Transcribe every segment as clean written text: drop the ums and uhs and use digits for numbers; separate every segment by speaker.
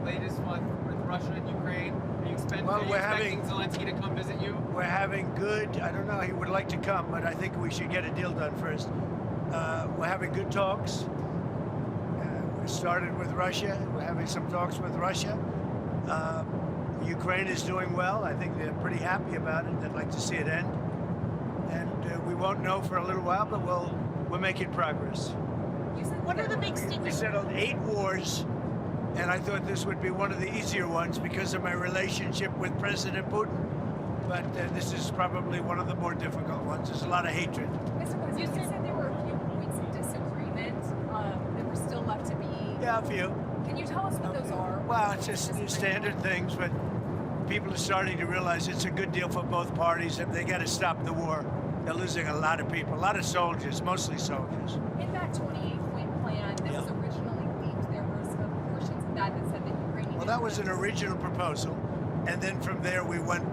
Speaker 1: latest one with Russia and Ukraine? Are you expecting Zelensky to come visit you?
Speaker 2: We're having good, I don't know, he would like to come, but I think we should get a deal done first. We're having good talks. We started with Russia. We're having some talks with Russia. Ukraine is doing well. I think they're pretty happy about it. They'd like to see it end. And we won't know for a little while, but we're making progress.
Speaker 3: What are the big sticking?
Speaker 2: We settled 8 wars, and I thought this would be one of the easier ones because of my relationship with President Putin. But this is probably one of the more difficult ones. There's a lot of hatred.
Speaker 4: Mr. President, you said there were a few points of disagreement that were still left to be.
Speaker 2: Yeah, a few.
Speaker 4: Can you tell us what those are?
Speaker 2: Well, it's just standard things, but people are starting to realize it's a good deal for both parties, and they got to stop the war. They're losing a lot of people, a lot of soldiers, mostly soldiers.
Speaker 4: In that 28-point plan that was originally leaked, there were some portions of that said that Ukraine.
Speaker 2: Well, that was an original proposal, and then from there we went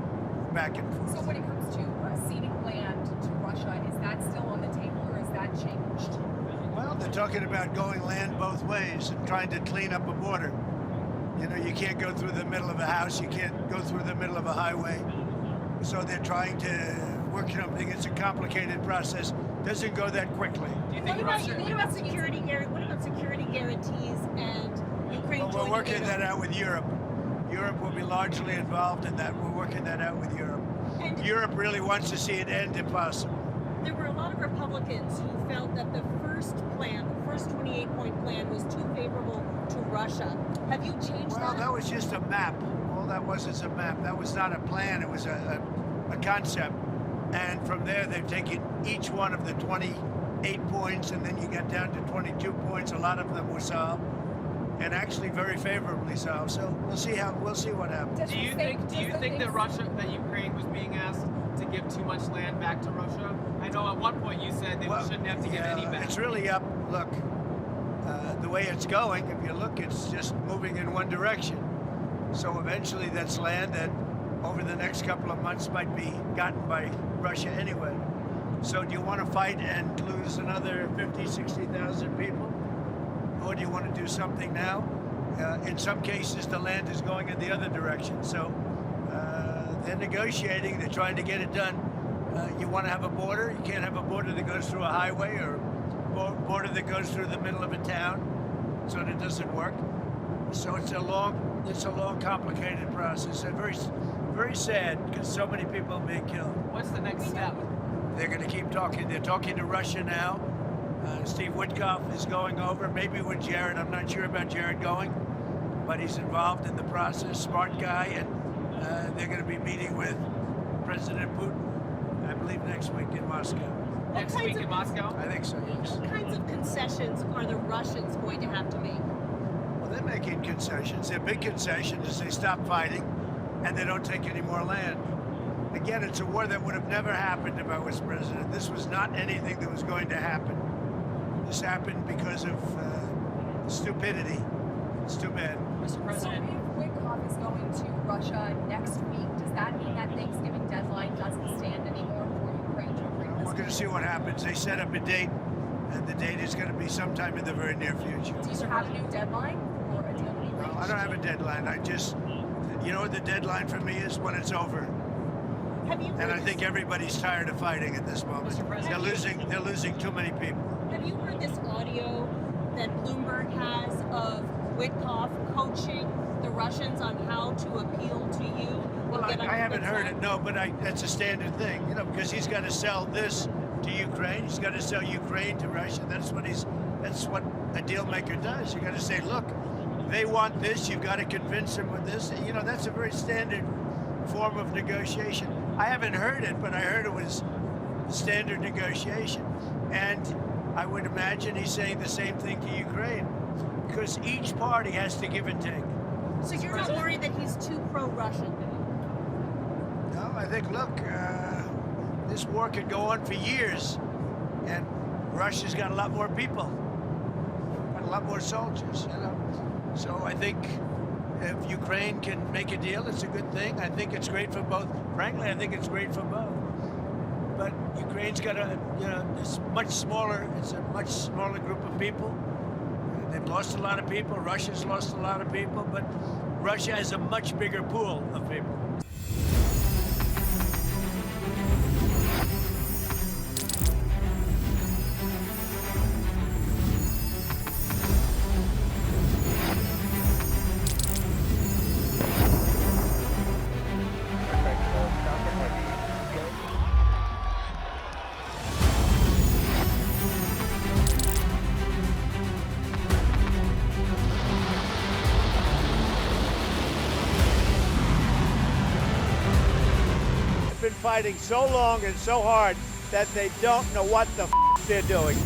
Speaker 2: back and forth.
Speaker 4: So when it comes to ceding land to Russia, is that still on the table, or has that changed?
Speaker 2: Well, they're talking about going land both ways and trying to clean up a border. You know, you can't go through the middle of a house, you can't go through the middle of a highway. So they're trying to work something. It's a complicated process. Doesn't go that quickly.
Speaker 3: What about security guarantees and Ukraine?
Speaker 2: Well, we're working that out with Europe. Europe will be largely involved in that. We're working that out with Europe. And Europe really wants to see it end if possible.
Speaker 3: There were a lot of Republicans who felt that the first plan, the first 28-point plan, was too favorable to Russia. Have you changed that?
Speaker 2: Well, that was just a map. All that was is a map. That was not a plan. It was a concept. And from there, they've taken each one of the 28 points, and then you get down to 22 points. A lot of them were solved, and actually very favorably solved. So we'll see what happens.
Speaker 1: Do you think that Ukraine was being asked to give too much land back to Russia? I know at one point you said they shouldn't have to give any back.
Speaker 2: It's really up. Look, the way it's going, if you look, it's just moving in one direction. So eventually, that's land that over the next couple of months might be gotten by Russia anyway. So do you want to fight and lose another 50, 60,000 people? Or do you want to do something now? In some cases, the land is going in the other direction. So they're negotiating, they're trying to get it done. You want to have a border? You can't have a border that goes through a highway or a border that goes through the middle of a town. So that doesn't work. So it's a long, complicated process, and very sad because so many people are being killed.
Speaker 1: What's the next step?
Speaker 2: They're going to keep talking. They're talking to Russia now. Steve Witkoff is going over, maybe with Jared. I'm not sure about Jared going, but he's involved in the process. Smart guy, and they're going to be meeting with President Putin, I believe, next week in Moscow.
Speaker 1: Next week in Moscow?
Speaker 2: I think so, yes.
Speaker 3: What kinds of concessions are the Russians going to have to make?
Speaker 2: Well, they're making concessions. Their big concession is they stop fighting and they don't take any more land. Again, it's a war that would have never happened if I was president. This was not anything that was going to happen. This happened because of stupidity. It's too bad.
Speaker 4: Mr. President. So if Witkoff is going to Russia next week, does that mean that Thanksgiving deadline doesn't stand anymore for Ukraine to agree?
Speaker 2: We're going to see what happens. They set up a date, and the date is going to be sometime in the very near future.
Speaker 4: Do you have a new deadline for a deal?
Speaker 2: No, I don't have a deadline. You know what the deadline for me is? When it's over. And I think everybody's tired of fighting at this moment. They're losing too many people.
Speaker 3: Have you heard this audio that Bloomberg has of Witkoff coaching the Russians on how to appeal to you?
Speaker 2: Well, I haven't heard it, no, but that's a standard thing, because he's got to sell this to Ukraine. He's got to sell Ukraine to Russia. That's what a deal maker does. You got to say, look, they want this. You've got to convince them with this. That's a very standard form of negotiation. I haven't heard it, but I heard it was standard negotiation. And I would imagine he's saying the same thing to Ukraine, because each party has to give and take.
Speaker 3: So you're not worried that he's too pro-Russian?
Speaker 2: No, I think, look, this war could go on for years, and Russia's got a lot more people, got a lot more soldiers, So I think if Ukraine can make a deal, it's a good thing. I think it's great for both. Frankly, I think it's great for both. But Ukraine's got it's a much smaller group of people. They've lost a lot of people. Russia's lost a lot of people, but Russia has a much bigger pool of people.
Speaker 5: Been fighting so long and so hard that they don't know what the they're doing.